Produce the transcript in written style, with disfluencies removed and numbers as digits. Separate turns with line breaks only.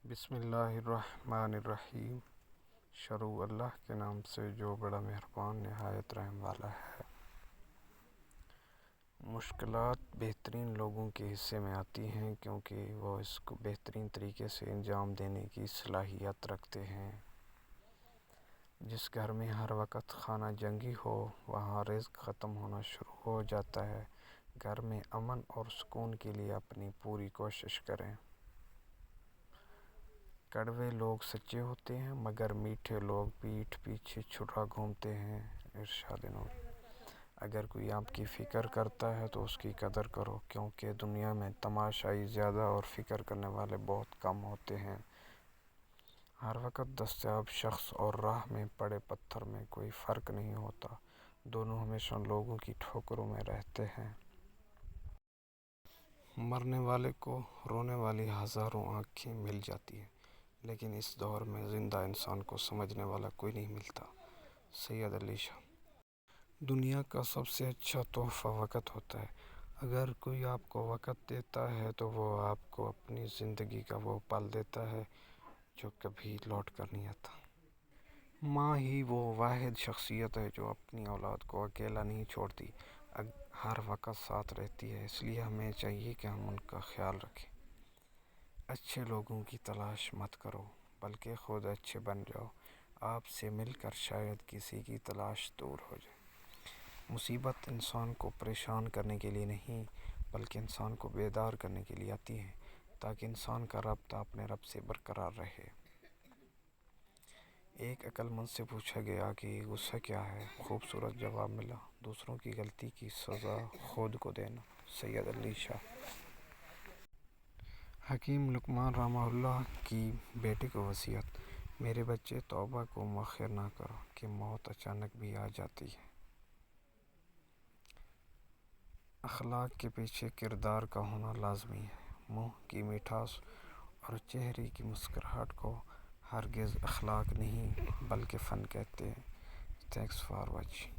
بسم اللہ الرحمن الرحیم۔ شروع اللہ کے نام سے جو بڑا مہربان نہایت رحم والا ہے۔ مشکلات بہترین لوگوں کے حصے میں آتی ہیں کیونکہ وہ اس کو بہترین طریقے سے انجام دینے کی صلاحیت رکھتے ہیں۔ جس گھر میں ہر وقت خانہ جنگی ہو وہاں رزق ختم ہونا شروع ہو جاتا ہے۔ گھر میں امن اور سکون کے لیے اپنی پوری کوشش کریں۔ کڑوے لوگ سچے ہوتے ہیں مگر میٹھے لوگ پیٹھ پیچھے چھڑا گھومتے ہیں۔ ارشاد نور۔ اگر کوئی آپ کی فکر کرتا ہے تو اس کی قدر کرو کیونکہ دنیا میں تماشائی زیادہ اور فکر کرنے والے بہت کم ہوتے ہیں۔ ہر وقت دستیاب شخص اور راہ میں پڑے پتھر میں کوئی فرق نہیں ہوتا، دونوں ہمیشہ لوگوں کی ٹھوکروں میں رہتے ہیں۔ مرنے والے کو رونے والی ہزاروں آنکھیں مل جاتی ہیں لیکن اس دور میں زندہ انسان کو سمجھنے والا کوئی نہیں ملتا۔ سید علی شاہ۔ دنیا کا سب سے اچھا تحفہ وقت ہوتا ہے۔ اگر کوئی آپ کو وقت دیتا ہے تو وہ آپ کو اپنی زندگی کا وہ پل دیتا ہے جو کبھی لوٹ کر نہیں آتا۔ ماں ہی وہ واحد شخصیت ہے جو اپنی اولاد کو اکیلا نہیں چھوڑتی، ہر وقت ساتھ رہتی ہے، اس لیے ہمیں چاہیے کہ ہم ان کا خیال رکھیں۔ اچھے لوگوں کی تلاش مت کرو بلکہ خود اچھے بن جاؤ، آپ سے مل کر شاید کسی کی تلاش دور ہو جائے۔ مصیبت انسان کو پریشان کرنے کے لیے نہیں بلکہ انسان کو بیدار کرنے کے لیے آتی ہے تاکہ انسان کا رابطہ اپنے رب سے برقرار رہے۔ ایک عقل مند سے پوچھا گیا کہ غصہ کیا ہے؟ خوبصورت جواب ملا، دوسروں کی غلطی کی سزا خود کو دینا۔ سید علی شاہ۔ حکیم لقمان رحمہ اللہ کی بیٹے کو وصیت: میرے بچے توبہ کو مؤخر نہ کرو کہ موت اچانک بھی آ جاتی ہے۔ اخلاق کے پیچھے کردار کا ہونا لازمی ہے۔ منہ کی مٹھاس اور چہرے کی مسکراہٹ کو ہرگز اخلاق نہیں بلکہ فن کہتے ہیں۔ Thanks for watching.